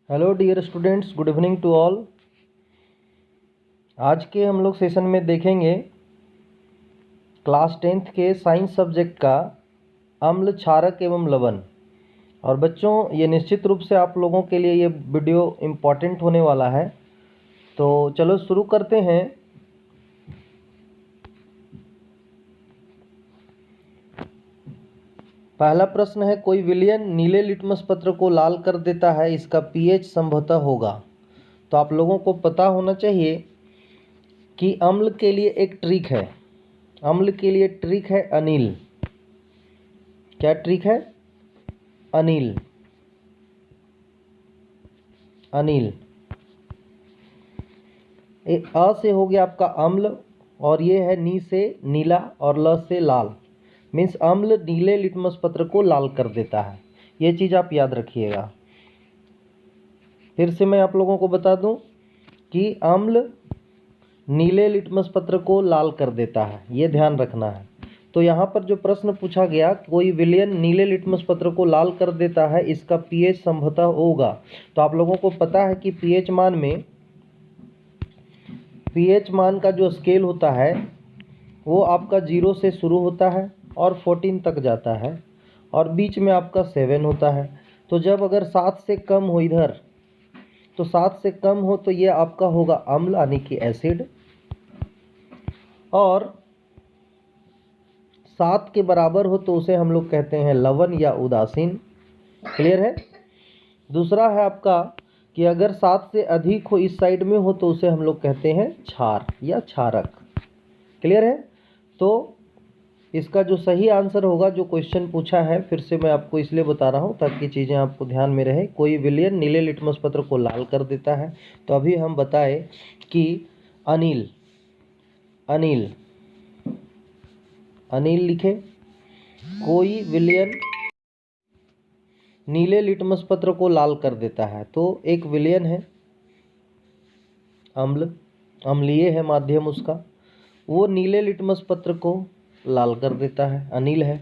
Hello dear students, good evening to all. आज के हम लोग सेशन में देखेंगे क्लास 10th के साइंस सब्जेक्ट का अम्ल, क्षारक एवं लवण। और बच्चों, ये निश्चित रूप से आप लोगों के लिए ये वीडियो इम्पॉर्टेंट होने वाला है। तो चलो शुरू करते हैं। पहला प्रश्न है, कोई विलयन नीले लिटमस पत्र को लाल कर देता है, इसका पीएच संभवतः होगा। तो आप लोगों को पता होना चाहिए कि अम्ल के लिए एक ट्रिक है। अम्ल के लिए ट्रिक है अनिल। क्या ट्रिक है? अनिल। अनिल। अ से हो गया आपका अम्ल, और ये है नी से नीला और ल से लाल। मीन्स अम्ल नीले लिटमस पत्र को लाल कर देता है। ये चीज़ आप याद रखिएगा। फिर से मैं आप लोगों को बता दूं कि अम्ल नीले लिटमस पत्र को लाल कर देता है, ये ध्यान रखना है। तो यहाँ पर जो प्रश्न पूछा गया, कोई विलयन नीले लिटमस पत्र को लाल कर देता है, इसका पीएच संभवतः होगा। तो आप लोगों को पता है कि पीएच मान का जो स्केल होता है वो आपका 0 से शुरू होता है और 14 तक जाता है, और बीच में आपका 7 होता है। तो जब अगर 7 से कम हो इधर, तो 7 से कम हो तो ये आपका होगा अम्ल यानी कि एसिड, और 7 के बराबर हो तो उसे हम लोग कहते हैं लवण या उदासीन। क्लियर है? दूसरा है आपका कि अगर 7 से अधिक हो इस साइड में हो तो उसे हम लोग कहते हैं क्षार या क्षारक। क्लियर है? तो इसका जो सही आंसर होगा, जो क्वेश्चन पूछा है, फिर से मैं आपको इसलिए बता रहा हूँ ताकि चीज़ें आपको ध्यान में रहे। कोई विलयन नीले लिटमस पत्र को लाल कर देता है। तो अभी हम बताए कि अनिल। अनिल। अनिल लिखे। कोई विलयन नीले लिटमस पत्र को लाल कर देता है। तो एक विलयन है अम्ल, अम्लीय है माध्यम उसका, वो नीले लिटमस पत्र को लाल कर देता है, अनिल है।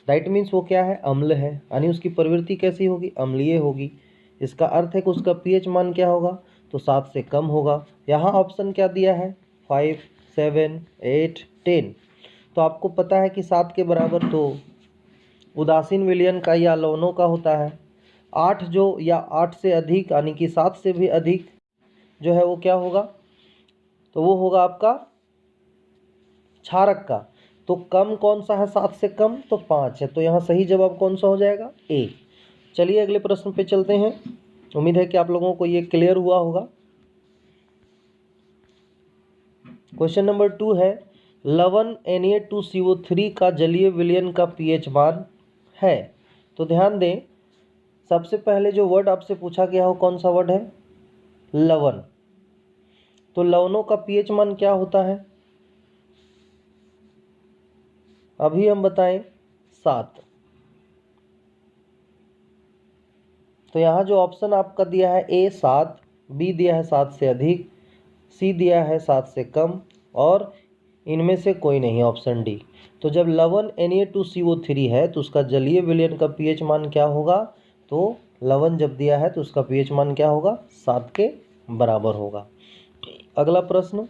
दैट मीन्स वो क्या है? अम्ल है, यानी उसकी प्रवृत्ति कैसी होगी? अम्लीय होगी। इसका अर्थ है कि उसका पीएच मान क्या होगा? तो 7 से कम होगा। यहाँ ऑप्शन क्या दिया है? 5, 7, 8, 10। तो आपको पता है कि 7 के बराबर तो उदासीन विलयन का या लवणों का होता है। 8 जो या 8 से अधिक यानी कि 7 से भी अधिक जो है वो क्या होगा? तो वो होगा आपका क्षारक का। तो कम कौन सा है 7 से कम? तो 5 है। तो यहाँ सही जवाब कौन सा हो जाएगा? ए। चलिए अगले प्रश्न पे चलते हैं। उम्मीद है कि आप लोगों को ये क्लियर हुआ होगा। क्वेश्चन नंबर 2 है, लवण Na2CO3 का जलीय विलयन का पीएच मान है। तो ध्यान दें, सबसे पहले जो वर्ड आपसे पूछा गया हो कौन सा वर्ड है? लवण। तो लवणों का पीएच मान क्या होता है? अभी हम बताएं 7। तो यहाँ जो ऑप्शन आपका दिया है ए 7, बी दिया है 7 से अधिक, सी दिया है 7 से कम, और इनमें से कोई नहीं, ऑप्शन डी। तो जब लवण Na2CO3 है तो उसका जलीय विलयन का पीएच मान क्या होगा? तो लवण जब दिया है तो उसका पीएच मान क्या होगा? 7 के बराबर होगा। अगला प्रश्न,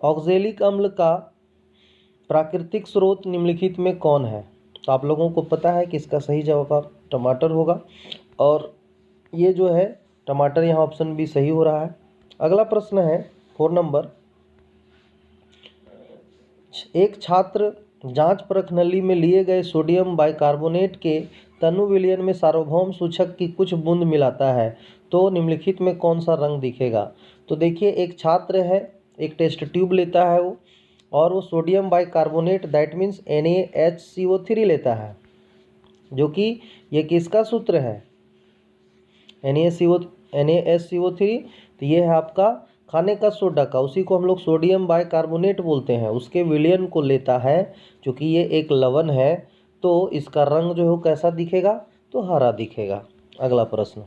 ऑक्जेलिक अम्ल का प्राकृतिक स्रोत निम्नलिखित में कौन है? तो आप लोगों को पता है कि इसका सही जवाब टमाटर होगा, और ये जो है टमाटर, यहाँ ऑप्शन बी सही हो रहा है। अगला प्रश्न है 4 नंबर, एक छात्र जांच परख नली में लिए गए सोडियम बाइकार्बोनेट के तनु विलयन में सार्वभौम सूचक की कुछ बूंद मिलाता है, तो निम्नलिखित में कौन सा रंग दिखेगा? तो देखिए, एक छात्र है, एक टेस्ट ट्यूब लेता है वो, और वो sodium bicarbonate that means NaHCO3 लेता है, जो कि ये किसका सूत्र है? NaSCO3। तो ये है आपका खाने का सोडा का, उसी को हम लोग सोडियम बाइकार्बोनेट बोलते हैं, उसके विलयन को लेता है, क्योंकि ये एक लवण है। तो इसका रंग जो है कैसा दिखेगा? तो हरा दिखेगा। अगला प्रश्न,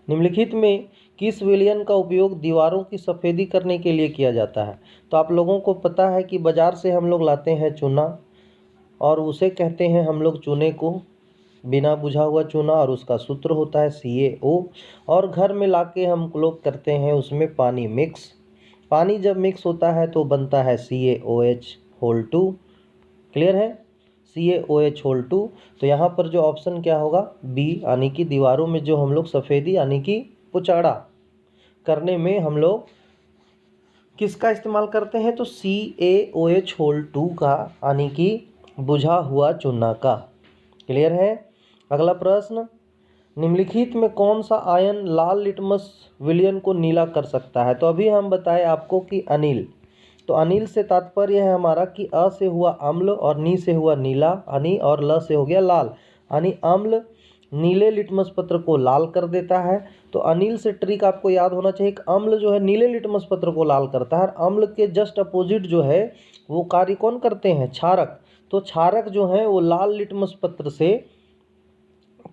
निम्नलिखित में किस विलयन का उपयोग दीवारों की सफ़ेदी करने के लिए किया जाता है? तो आप लोगों को पता है कि बाज़ार से हम लोग लाते हैं चूना, और उसे कहते हैं हम लोग चूने को बिना बुझा हुआ चूना, और उसका सूत्र होता है CaO। और घर में लाके हम लोग करते हैं उसमें पानी मिक्स। पानी जब मिक्स होता है तो बनता है CaOH2। क्लियर है, CaOH2। तो यहाँ पर जो ऑप्शन क्या होगा, बी, यानी कि दीवारों में जो हम लोग सफ़ेदी यानी कि पुचाड़ा करने में हम लोग किसका इस्तेमाल करते हैं, तो CaOH2 का, यानी कि बुझा हुआ चूना का। क्लियर है। अगला प्रश्न, निम्नलिखित में कौन सा आयन लाल लिटमस विलयन को नीला कर सकता है। तो अभी हम बताएं आपको कि अनिल। तो अनिल से तात्पर्य है हमारा कि अ से हुआ अम्ल और नी से हुआ नीला, यानी और ल से हो गया लाल, यानी अम्ल नीले लिटमस पत्र को लाल कर देता है। तो अनिल से ट्रिक आपको याद होना चाहिए कि अम्ल जो है नीले लिटमस पत्र को लाल करता है, और अम्ल के जस्ट अपोजिट जो है वो कार्य कौन करते हैं, क्षारक। तो क्षारक जो है वो लाल लिटमस पत्र से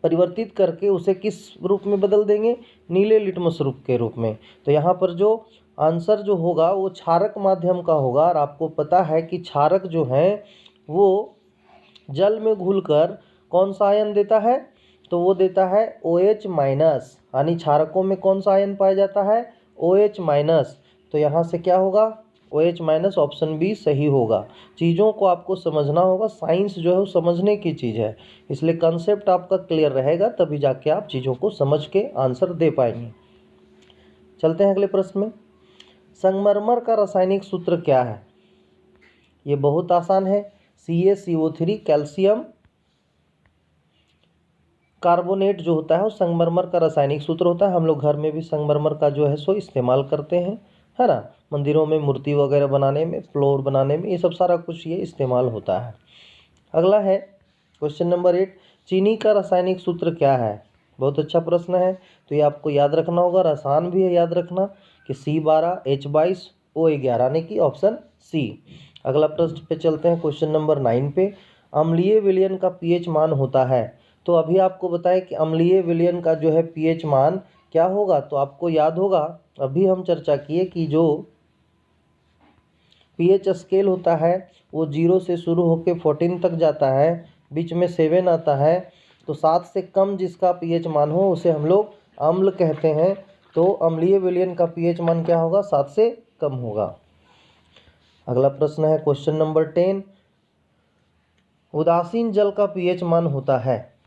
परिवर्तित करके उसे किस रूप में बदल देंगे, नीले लिटमस रूप के रूप में। तो यहाँ पर जो आंसर जो होगा वो क्षारक माध्यम का होगा। और आपको पता है कि क्षारक जो है वो जल में घुलकर कौन सा आयन देता है, तो वो देता है OH-, यानी क्षारकों में कौन सा आयन पाया जाता है, OH-। तो यहाँ से क्या होगा, OH-, ऑप्शन बी सही होगा। चीज़ों को आपको समझना होगा, साइंस जो है वो समझने की चीज़ है, इसलिए कंसेप्ट आपका क्लियर रहेगा तभी जाके आप चीज़ों को समझ के आंसर दे पाएंगे। चलते हैं अगले प्रश्न में। संगमरमर का रासायनिक सूत्र क्या है। ये बहुत आसान है, CaCO3 कैल्शियम कार्बोनेट जो होता है वो संगमरमर का रासायनिक सूत्र होता है। हम लोग घर में भी संगमरमर का जो है सो इस्तेमाल करते हैं, है ना। मंदिरों में मूर्ति वगैरह बनाने में, फ्लोर बनाने में, ये सब सारा कुछ ये इस्तेमाल होता है। अगला है क्वेश्चन नंबर 8, चीनी का रासायनिक सूत्र क्या है। बहुत अच्छा प्रश्न है, तो ये आपको याद रखना होगा, आसान भी है याद रखना, कि C12H22O11, यानी कि ऑप्शन सी। अगला प्रश्न पे चलते हैं, क्वेश्चन नंबर 9 पे। अम्लीय विलयन का pH मान होता है। तो अभी आपको बताएं कि अम्लीय विलयन का जो है pH मान क्या होगा। तो आपको याद होगा, अभी हम चर्चा किए कि जो pH स्केल होता है वो 0 से शुरू होकर 14 तक जाता है, बीच में 7 आता है। तो 7 से कम जिसका pH मान हो उसे हम लोग अम्ल कहते हैं। तो अम्लीय विलयन का pH मान क्या होगा, 7 से कम होगा। अगला प्रश्न है क्वेश्चन नंबर 10, उदासीन जल का pH मान होता है।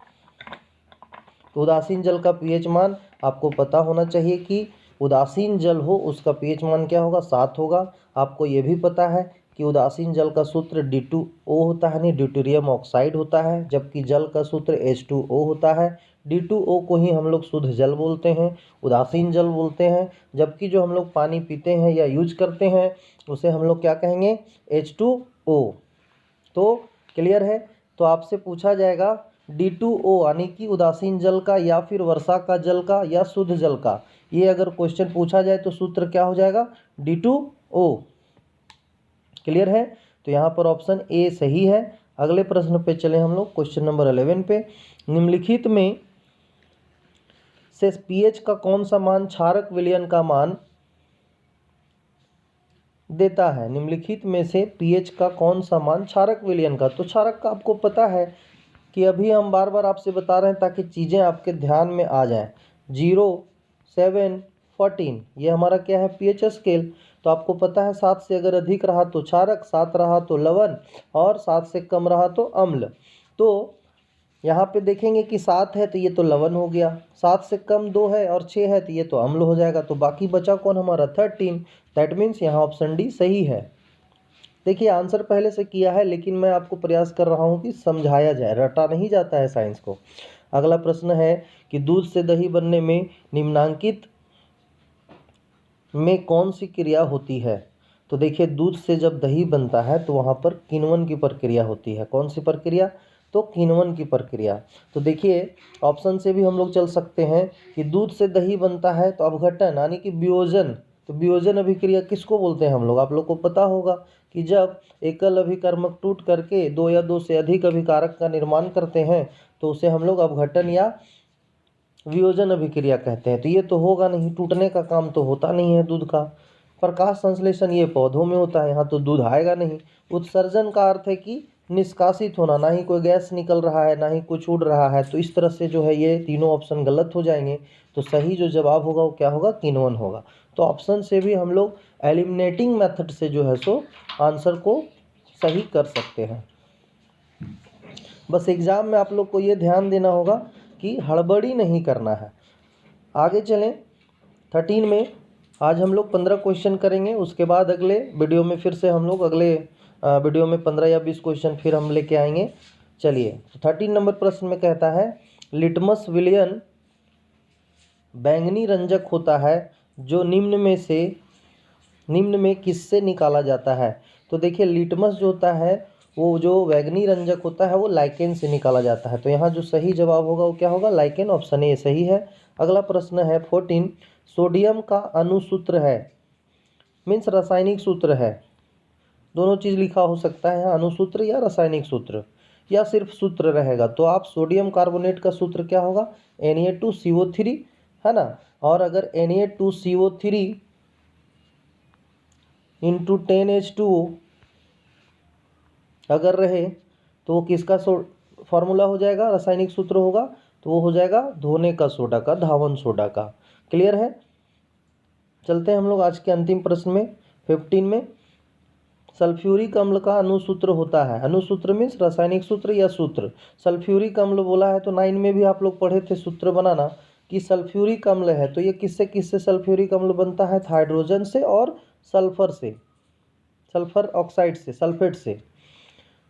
तो उदासीन जल का pH मान आपको पता होना चाहिए कि उदासीन जल हो उसका pH मान क्या होगा, 7 होगा। आपको ये भी पता है कि उदासीन जल का सूत्र D2O होता है, नहीं ड्यूटेरियम ऑक्साइड होता है, जबकि जल का सूत्र H2O होता है। D2O को ही हम लोग शुद्ध जल बोलते हैं, उदासीन जल बोलते हैं, जबकि जो हम लोग पानी पीते हैं या यूज करते हैं उसे हम लोग क्या कहेंगे, H2O। तो क्लियर है। तो आपसे पूछा जाएगा D2O यानी कि उदासीन जल का, या फिर वर्षा का जल का, या शुद्ध जल का। ये अगर क्वेश्चन पूछा जाए तो सूत्र क्या हो जाएगा, D2O। क्लियर है। तो यहाँ पर ऑप्शन ए सही है। अगले प्रश्न पे चले हम लोग, क्वेश्चन नंबर 11 पे। निम्नलिखित में से pH का कौन सा मान क्षारक विलयन का मान देता है। निम्नलिखित में से pH का कौन सा मान क्षारक विलयन का। तो क्षारक का आपको पता है कि अभी हम बार बार आपसे बता रहे हैं ताकि चीज़ें आपके ध्यान में आ जाएं। 0, 7, 14 ये हमारा क्या है, pH स्केल। तो आपको पता है 7 से अगर अधिक रहा तो क्षारक, 7 रहा तो लवण, और 7 से कम रहा तो अम्ल। तो यहाँ पे देखेंगे कि 7 है तो ये तो लवण हो गया, 7 से कम 2 है और 6 है तो ये तो अम्ल हो जाएगा। तो बाकी बचा कौन हमारा, 13। दैट मीन्स यहाँ ऑप्शन डी सही है। देखिए आंसर पहले से किया है, लेकिन मैं आपको प्रयास कर रहा हूँ कि समझाया जाए, रटा नहीं जाता है साइंस को। अगला प्रश्न है कि दूध से दही बनने में निम्नांकित में कौन सी क्रिया होती है। तो देखिए दूध से जब दही बनता है तो वहाँ पर किण्वन की प्रक्रिया होती है। कौन सी प्रक्रिया, तो किण्वन की प्रक्रिया। तो देखिए ऑप्शन से भी हम लोग चल सकते हैं कि दूध से दही बनता है तो अपघटन यानी कि वियोजन। तो वियोजन अभिक्रिया किसको बोलते हैं हम लोग, आप लोग को पता होगा कि जब एकल अभिकर्मक टूट करके 2 या 2 से अधिक अभिकारक का निर्माण करते हैं तो उसे हम लोग अपघटन या वियोजन अभिक्रिया कहते हैं। तो ये तो होगा नहीं, टूटने का काम तो होता नहीं है दूध का। प्रकाश संश्लेषण ये पौधों में होता है, यहाँ तो दूध आएगा नहीं। उत्सर्जन का अर्थ है कि निष्कासित होना, ना ही कोई गैस निकल रहा है ना ही कुछ उड़ रहा है, तो इस तरह से जो है ये तीनों ऑप्शन गलत हो जाएंगे। तो सही जो जवाब होगा वो क्या होगा, किन्वन होगा। तो ऑप्शन से भी हम लोग एलिमिनेटिंग मेथड से जो है सो आंसर को सही कर सकते हैं। बस एग्ज़ाम में आप लोग को ये ध्यान देना होगा कि हड़बड़ी नहीं करना है। आगे चलें 13 में। आज हम लोग 15 क्वेश्चन करेंगे, उसके बाद अगले वीडियो में फिर से हम लोग अगले वीडियो में 15 या 20 क्वेश्चन फिर हम लेके आएंगे। चलिए 13 नंबर प्रश्न में कहता है लिटमस विलयन बैंगनी रंजक होता है जो निम्न में किससे निकाला जाता है। तो देखिए लिटमस जो होता है वो जो बैंगनी रंजक होता है वो लाइकेन से निकाला जाता है। तो यहाँ जो सही जवाब होगा वो क्या होगा, लाइकेन। ऑप्शन ए सही है। अगला प्रश्न है 14, सोडियम का अणुसूत्र है, मीन्स रासायनिक सूत्र है। दोनों चीज़ लिखा हो सकता है, अणुसूत्र या रासायनिक सूत्र, या सिर्फ सूत्र रहेगा। तो आप सोडियम कार्बोनेट का सूत्र क्या होगा, Na2CO3, है ना। और अगर Na2CO3 इंटू 10H2O अगर रहे तो वो किसका फॉर्मूला हो जाएगा, रासायनिक सूत्र होगा। तो वो हो जाएगा धोने का सोडा का, धावन सोडा का। क्लियर है। चलते हैं हम लोग आज के अंतिम प्रश्न में 15 में। सल्फ्यूरिक अम्ल का अणुसूत्र होता है, अणुसूत्र मीन्स रासायनिक सूत्र या सूत्र। सल्फ्यूरिक अम्ल बोला है तो 9 में भी आप लोग पढ़े थे सूत्र बनाना कि सल्फ्यूरिक अम्ल है तो ये किससे किससे सल्फ्यूरिक अम्ल बनता है, हाइड्रोजन से और सल्फर से, सल्फर ऑक्साइड से, सल्फेट से।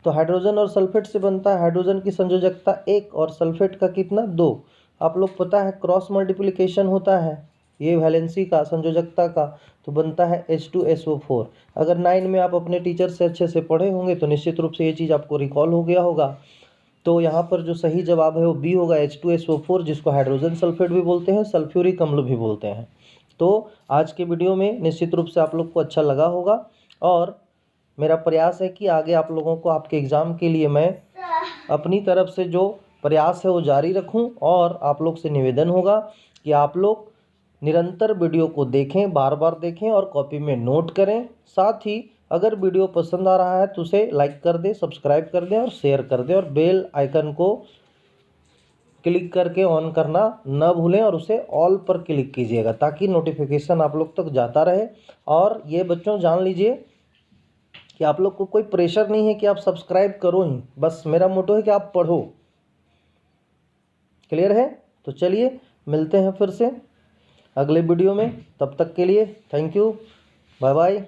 तो हाइड्रोजन और सल्फेट से बनता है। हाइड्रोजन की संयोजकता 1 और सल्फेट का कितना 2। आप लोग पता है क्रॉस मल्टीप्लिकेशन होता है ये वैलेंसी का, संयोजकता का, तो बनता है H2SO4। अगर 9 में आप अपने टीचर से अच्छे से पढ़े होंगे तो निश्चित रूप से ये चीज़ आपको रिकॉल हो गया होगा। तो यहाँ पर जो सही जवाब है वो बी होगा, H2SO4, जिसको हाइड्रोजन सल्फेट भी बोलते हैं, सल्फ्यूरिक अम्ल भी बोलते हैं। तो आज के वीडियो में निश्चित रूप से आप लोग को अच्छा लगा होगा और मेरा प्रयास है कि आगे आप लोगों को आपके एग्ज़ाम के लिए मैं अपनी तरफ से जो प्रयास है वो जारी रखूं। और आप लोग से निवेदन होगा कि आप लोग निरंतर वीडियो को देखें, बार बार देखें और कॉपी में नोट करें। साथ ही अगर वीडियो पसंद आ रहा है तो उसे लाइक कर दें, सब्सक्राइब कर दें और शेयर कर दें, और बेल आइकन को क्लिक करके ऑन करना न भूलें और उसे ऑल पर क्लिक कीजिएगा ताकि नोटिफिकेशन आप लोग तक जाता रहे। और ये बच्चों जान लीजिए कि आप लोग को कोई प्रेशर नहीं है कि आप सब्सक्राइब करो ही, बस मेरा मोटो है कि आप पढ़ो। क्लियर है। तो चलिए मिलते हैं फिर से अगले वीडियो में, तब तक के लिए थैंक यू, बाय बाय।